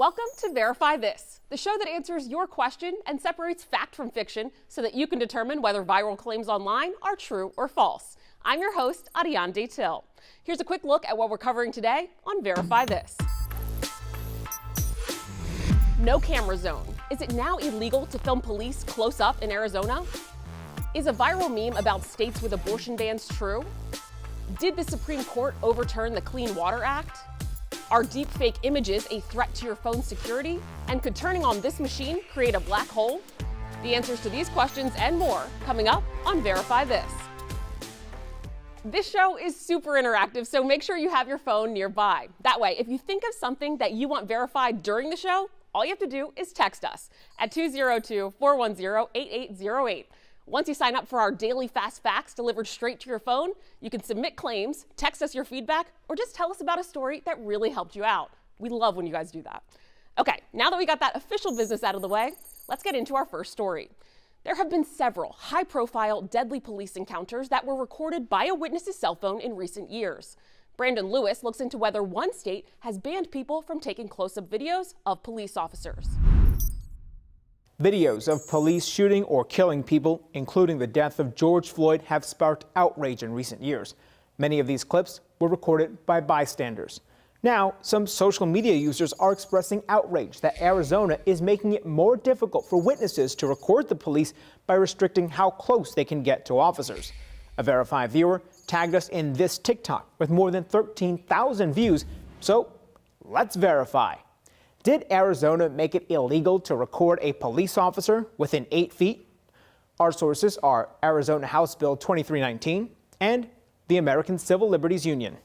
Welcome to Verify This, the show that answers your question and separates fact from fiction so that you can determine whether viral claims online are true or false. I'm your host, Ariane Till. Here's a quick look at what we're covering today on Verify This. No camera zone. Is it now illegal to film police close up in Arizona? Is a viral meme about states with abortion bans true? Did the Supreme Court overturn the Clean Water Act? Are deepfake images a threat to your phone's security? And could turning on this machine create a black hole? The answers to these questions and more coming up on Verify This. This show is super interactive, so make sure you have your phone nearby. That way, if you think of something that you want verified during the show, all you have to do is text us at 202-410-8808. Once you sign up for our daily fast facts delivered straight to your phone, you can submit claims, text us your feedback, or just tell us about a story that really helped you out. We love when you guys do that. Okay, now that we got that official business out of the way, let's get into our first story. There have been several high-profile, deadly police encounters that were recorded by a witness's cell phone in recent years. Brandon Lewis looks into whether one state has banned people from taking close-up videos of police officers. Videos of police shooting or killing people, including the death of George Floyd, have sparked outrage in recent years. Many of these clips were recorded by bystanders. Now, some social media users are expressing outrage that Arizona is making it more difficult for witnesses to record the police by restricting how close they can get to officers. A Verify viewer tagged us in this TikTok with more than 13,000 views, so let's verify. Did Arizona make it illegal to record a police officer within 8 feet? Our sources are Arizona House Bill 2319 and the American Civil Liberties Union.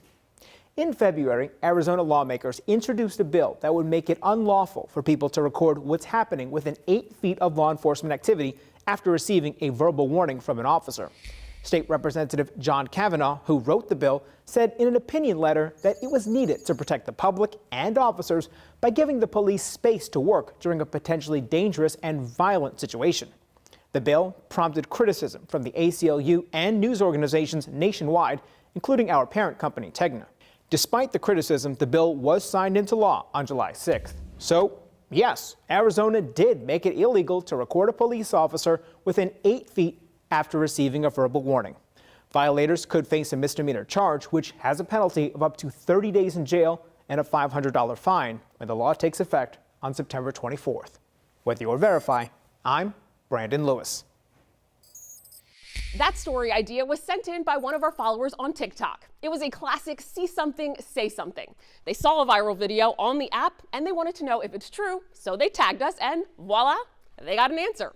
In February, Arizona lawmakers introduced a bill that would make it unlawful for people to record what's happening within 8 feet of law enforcement activity after receiving a verbal warning from an officer. State Representative John Kavanaugh, who wrote the bill, said in an opinion letter that it was needed to protect the public and officers by giving the police space to work during a potentially dangerous and violent situation. The bill prompted criticism from the ACLU and news organizations nationwide, including our parent company, Tegna. Despite the criticism, the bill was signed into law on July 6th. So, yes, Arizona did make it illegal to record a police officer within 8 feet after receiving a verbal warning. Violators could face a misdemeanor charge, which has a penalty of up to 30 days in jail and a $500 fine when the law takes effect on September 24th. With your Verify, I'm Brandon Lewis. That story idea was sent in by one of our followers on TikTok. It was a classic see something, say something. They saw a viral video on the app and they wanted to know if it's true, so they tagged us and voila, they got an answer.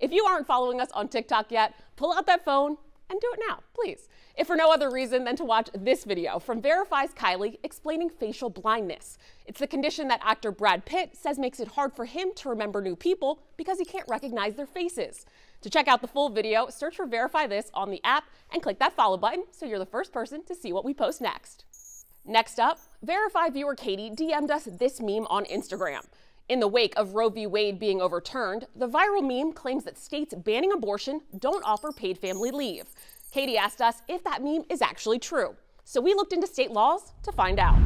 If you aren't following us on TikTok yet, pull out that phone and do it now, please. If for no other reason than to watch this video from Verify's Kylie explaining facial blindness. It's the condition that actor Brad Pitt says makes it hard for him to remember new people because he can't recognize their faces. To check out the full video, search for Verify This on the app and click that follow button so you're the first person to see what we post next. Next up, Verify viewer Katie DM'd us this meme on Instagram. In the wake of Roe v. Wade being overturned, the viral meme claims that states banning abortion don't offer paid family leave. Katie asked us if that meme is actually true, so we looked into state laws to find out.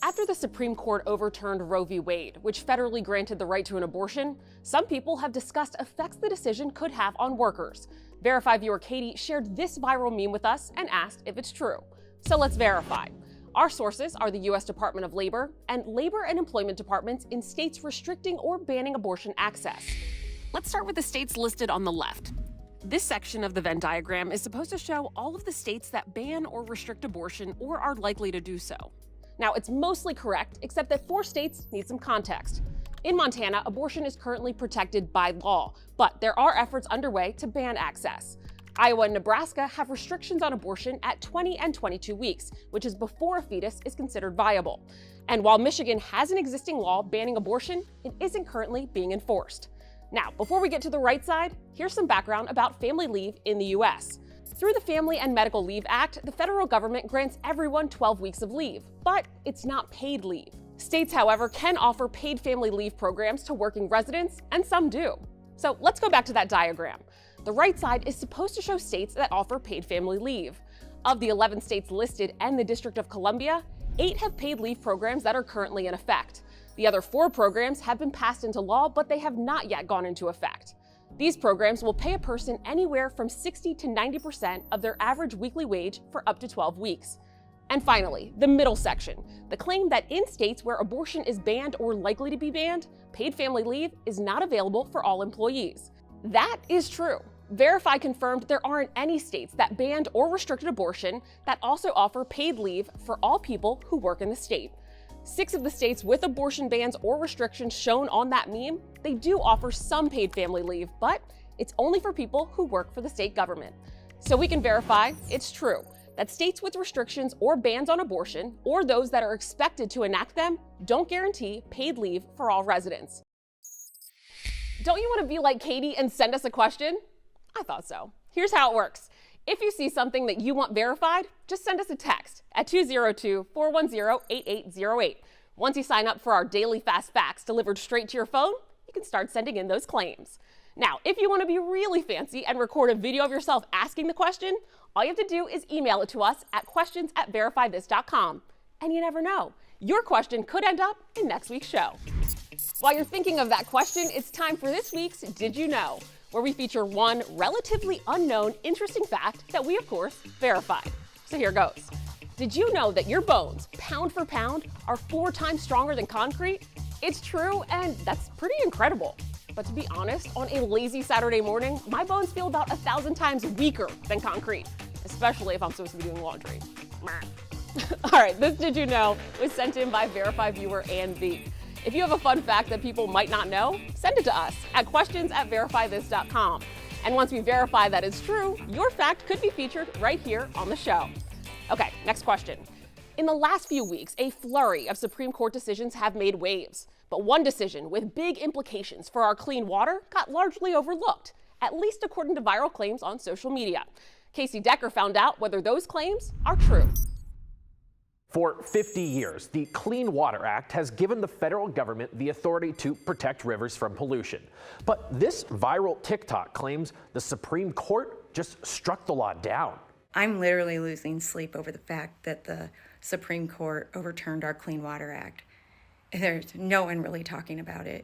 After the Supreme Court overturned Roe v. Wade, which federally granted the right to an abortion, some people have discussed effects the decision could have on workers. Verify viewer Katie shared this viral meme with us and asked if it's true. So let's verify. Our sources are the U.S. Department of Labor and Labor and Employment Departments in states restricting or banning abortion access. Let's start with the states listed on the left. This section of the Venn diagram is supposed to show all of the states that ban or restrict abortion or are likely to do so. Now, it's mostly correct, except that 4 states need some context. In Montana, abortion is currently protected by law, but there are efforts underway to ban access. Iowa and Nebraska have restrictions on abortion at 20 and 22 weeks, which is before a fetus is considered viable. And while Michigan has an existing law banning abortion, it isn't currently being enforced. Now, before we get to the right side, here's some background about family leave in the U.S. Through the Family and Medical Leave Act, the federal government grants everyone 12 weeks of leave, but it's not paid leave. States, however, can offer paid family leave programs to working residents, and some do. So let's go back to that diagram. The right side is supposed to show states that offer paid family leave. Of the 11 states listed and the District of Columbia, 8 have paid leave programs that are currently in effect. The other 4 programs have been passed into law, but they have not yet gone into effect. These programs will pay a person anywhere from 60 to 90% of their average weekly wage for up to 12 weeks. And finally, the middle section, the claim that in states where abortion is banned or likely to be banned, paid family leave is not available for all employees. That is true. Verify confirmed there aren't any states that banned or restricted abortion that also offer paid leave for all people who work in the state. 6 of the states with abortion bans or restrictions shown on that meme, they do offer some paid family leave, but it's only for people who work for the state government. So we can verify it's true that states with restrictions or bans on abortion, or those that are expected to enact them, don't guarantee paid leave for all residents. Don't you want to be like Katie and send us a question? I thought so. Here's how it works. If you see something that you want verified, just send us a text at 202-410-8808. Once you sign up for our daily fast facts delivered straight to your phone, you can start sending in those claims. Now, if you want to be really fancy and record a video of yourself asking the question, all you have to do is email it to us at questions@verifythis.com. And you never know, your question could end up in next week's show. While you're thinking of that question, it's time for this week's Did You Know?, where we feature one relatively unknown interesting fact that we, of course, verified. So here goes. Did you know that your bones, pound for pound, are 4 times stronger than concrete? It's true, and that's pretty incredible. But to be honest, on a lazy Saturday morning, my bones feel about 1,000 times weaker than concrete, especially if I'm supposed to be doing laundry. All right, this Did You Know was sent in by Verify viewer Ann V. If you have a fun fact that people might not know, send it to us at questions@verifythis.com. And once we verify that it's true, your fact could be featured right here on the show. Okay, next question. In the last few weeks, a flurry of Supreme Court decisions have made waves. But one decision with big implications for our clean water got largely overlooked, at least according to viral claims on social media. Casey Decker found out whether those claims are true. For 50 years, the Clean Water Act has given the federal government the authority to protect rivers from pollution. But this viral TikTok claims the Supreme Court just struck the law down. I'm literally losing sleep over the fact that the Supreme Court overturned our Clean Water Act. There's no one really talking about it.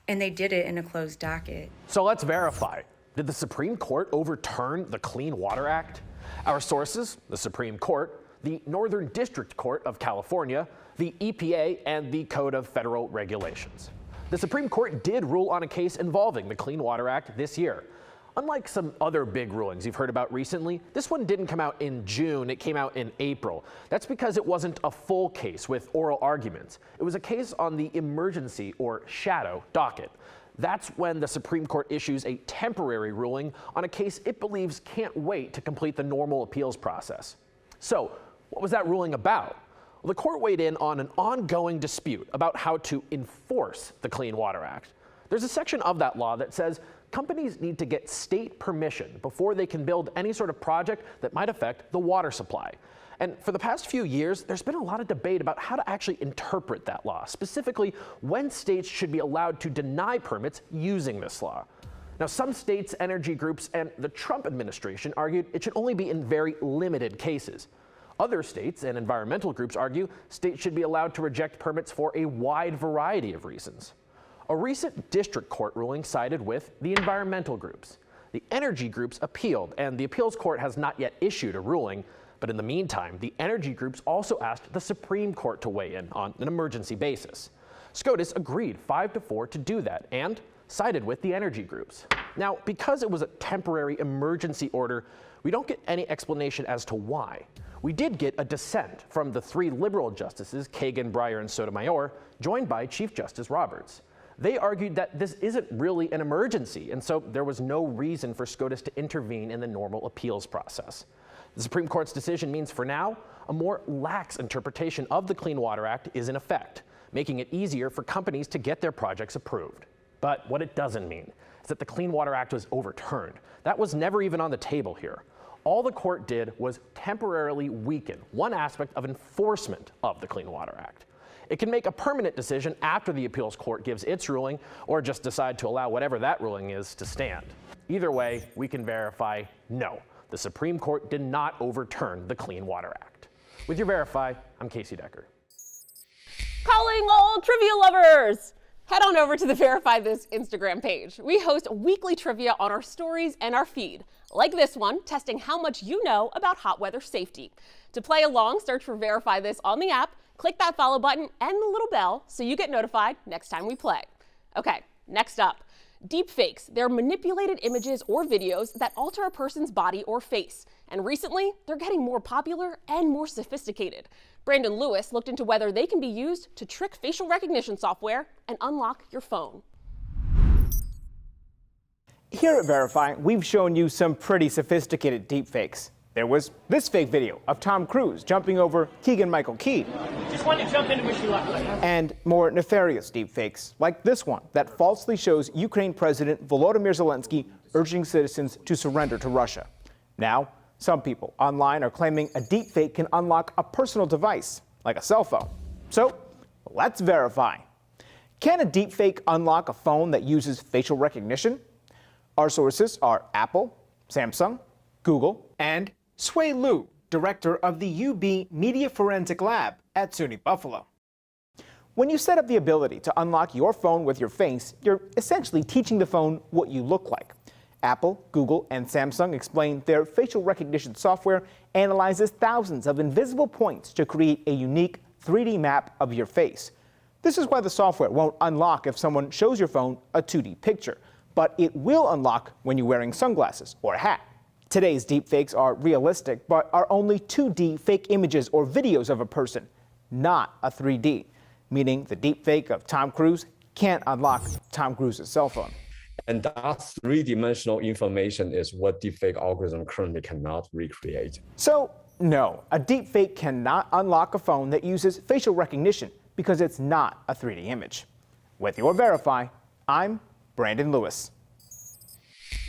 And they did it in a closed docket. So let's verify. Did the Supreme Court overturn the Clean Water Act? Our sources, the Supreme Court, the Northern District Court of California, the EPA, and the Code of Federal Regulations. The Supreme Court did rule on a case involving the Clean Water Act this year. Unlike some other big rulings you've heard about recently, this one didn't come out in June, it came out in April. That's because it wasn't a full case with oral arguments. It was a case on the emergency or shadow docket. That's when the Supreme Court issues a temporary ruling on a case it believes can't wait to complete the normal appeals process. So, what was that ruling about? Well, the court weighed in on an ongoing dispute about how to enforce the Clean Water Act. There's a section of that law that says companies need to get state permission before they can build any sort of project that might affect the water supply. And for the past few years, there's been a lot of debate about how to actually interpret that law, specifically when states should be allowed to deny permits using this law. Now, some states, energy groups, and the Trump administration argued it should only be in very limited cases. Other states and environmental groups argue states should be allowed to reject permits for a wide variety of reasons. A recent district court ruling sided with the environmental groups. The energy groups appealed, and the appeals court has not yet issued a ruling. But in the meantime, the energy groups also asked the Supreme Court to weigh in on an emergency basis. SCOTUS agreed 5-4 to do that and sided with the energy groups. Now, because it was a temporary emergency order, we don't get any explanation as to why. We did get a dissent from the 3 liberal justices, Kagan, Breyer, and Sotomayor, joined by Chief Justice Roberts. They argued that this isn't really an emergency, and so there was no reason for SCOTUS to intervene in the normal appeals process. The Supreme Court's decision means, for now, a more lax interpretation of the Clean Water Act is in effect, making it easier for companies to get their projects approved. But what it doesn't mean is that the Clean Water Act was overturned. That was never even on the table here. All the court did was temporarily weaken one aspect of enforcement of the Clean Water Act. It can make a permanent decision after the appeals court gives its ruling, or just decide to allow whatever that ruling is to stand. Either way, we can verify no. The Supreme Court did not overturn the Clean Water Act. With your Verify, I'm Casey Decker. Calling all trivia lovers! Head on over to the Verify This Instagram page. We host weekly trivia on our stories and our feed, like this one, testing how much you know about hot weather safety. To play along, search for Verify This on the app, click that follow button and the little bell so you get notified next time we play. Okay, next up. Deepfakes. They're manipulated images or videos that alter a person's body or face. And recently, they're getting more popular and more sophisticated. Brandon Lewis looked into whether they can be used to trick facial recognition software and unlock your phone. Here at Verify, we've shown you some pretty sophisticated deepfakes. There was this fake video of Tom Cruise jumping over Keegan-Michael Key. Just wanted to jump in and wish you luck. And more nefarious deepfakes, like this one that falsely shows Ukraine President Volodymyr Zelensky urging citizens to surrender to Russia. Now, some people online are claiming a deepfake can unlock a personal device, like a cell phone. So, let's verify. Can a deepfake unlock a phone that uses facial recognition? Our sources are Apple, Samsung, Google, and Sui Liu, director of the UB Media Forensic Lab at SUNY Buffalo. When you set up the ability to unlock your phone with your face, you're essentially teaching the phone what you look like. Apple, Google, and Samsung explain their facial recognition software analyzes thousands of invisible points to create a unique 3D map of your face. This is why the software won't unlock if someone shows your phone a 2D picture, but it will unlock when you're wearing sunglasses or a hat. Today's deepfakes are realistic, but are only 2D fake images or videos of a person, not a 3D, meaning the deepfake of Tom Cruise can't unlock Tom Cruise's cell phone. And that three-dimensional information is what deepfake algorithm currently cannot recreate. So, no, a deepfake cannot unlock a phone that uses facial recognition because it's not a 3D image. With your Verify, I'm Brandon Lewis.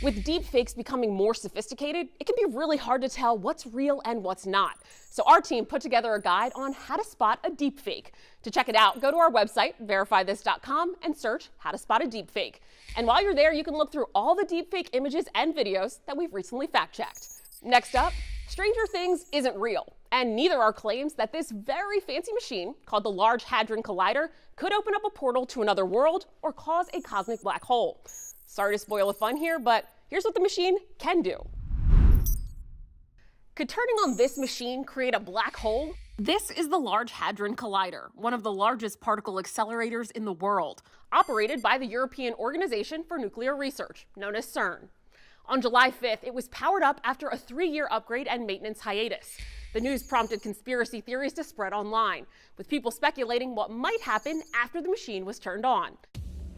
With deepfakes becoming more sophisticated, it can be really hard to tell what's real and what's not. So our team put together a guide on how to spot a deepfake. To check it out, go to our website, verifythis.com, and search how to spot a deepfake. And while you're there, you can look through all the deepfake images and videos that we've recently fact-checked. Next up, Stranger Things isn't real, and neither are claims that this very fancy machine, called the Large Hadron Collider, could open up a portal to another world or cause a cosmic black hole. Sorry to spoil the fun here, but here's what the machine can do. Could turning on this machine create a black hole? This is the Large Hadron Collider, one of the largest particle accelerators in the world, operated by the European Organization for Nuclear Research, known as CERN. On July 5th, it was powered up after a 3-year upgrade and maintenance hiatus. The news prompted conspiracy theories to spread online, with people speculating what might happen after the machine was turned on.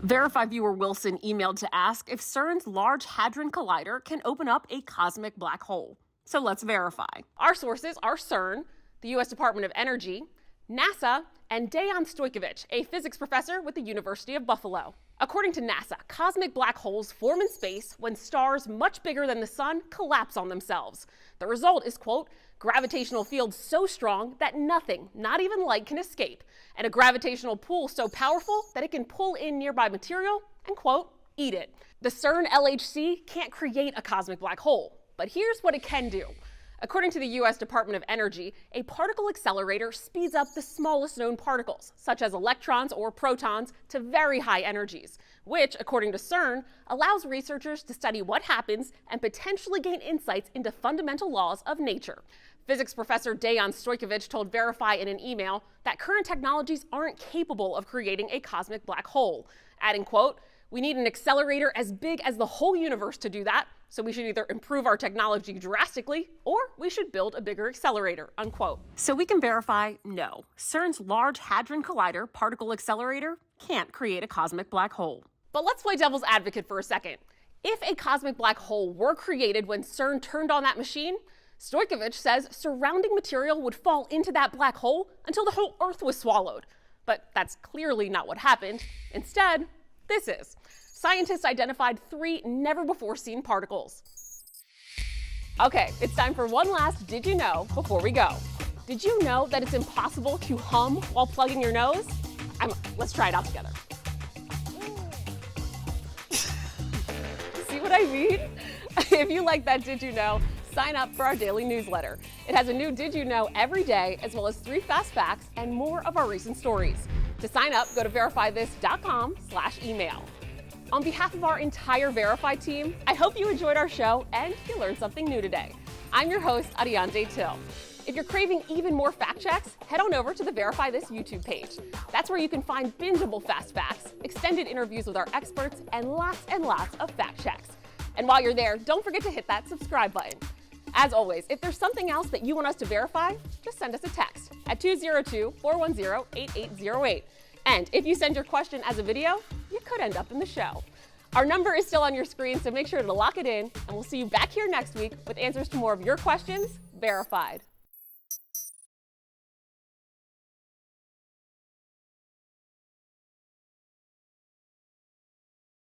Verify viewer Wilson emailed to ask if CERN's Large Hadron Collider can open up a cosmic black hole. So let's verify. Our sources are CERN, the U.S. Department of Energy, NASA, and Dejan Stojkovic, a physics professor with the University of Buffalo. According to NASA, cosmic black holes form in space when stars much bigger than the sun collapse on themselves. The result is, quote, gravitational field so strong that nothing, not even light, can escape, and a gravitational pull so powerful that it can pull in nearby material and, quote, eat it. The CERN LHC can't create a cosmic black hole, but here's what it can do. According to the U.S. Department of Energy, a particle accelerator speeds up the smallest known particles, such as electrons or protons, to very high energies, which, according to CERN, allows researchers to study what happens and potentially gain insights into fundamental laws of nature. Physics professor Dejan Stojkovic told Verify in an email that current technologies aren't capable of creating a cosmic black hole, adding, quote, we need an accelerator as big as the whole universe to do that, so we should either improve our technology drastically or we should build a bigger accelerator, unquote. So we can verify, no, CERN's Large Hadron Collider particle accelerator can't create a cosmic black hole. But let's play devil's advocate for a second. If a cosmic black hole were created when CERN turned on that machine, Stojkovic says surrounding material would fall into that black hole until the whole Earth was swallowed. But that's clearly not what happened. Instead, this is. Scientists identified 3 never-before-seen particles. Okay, it's time for one last Did You Know before we go. Did you know that it's impossible to hum while plugging your nose? Let's try it out together. See what I mean? If you like that Did You Know, sign up for our daily newsletter. It has a new Did You Know every day, as well as 3 fast facts and more of our recent stories. To sign up, go to verifythis.com/email. On behalf of our entire Verify team, I hope you enjoyed our show and you learned something new today. I'm your host, Ariane Till. If you're craving even more fact checks, head on over to the Verify This YouTube page. That's where you can find bingeable fast facts, extended interviews with our experts, and lots of fact checks. And while you're there, don't forget to hit that subscribe button. As always, if there's something else that you want us to verify, just send us a text at 202-410-8808. And if you send your question as a video, you could end up in the show. Our number is still on your screen, so make sure to lock it in, and we'll see you back here next week with answers to more of your questions verified.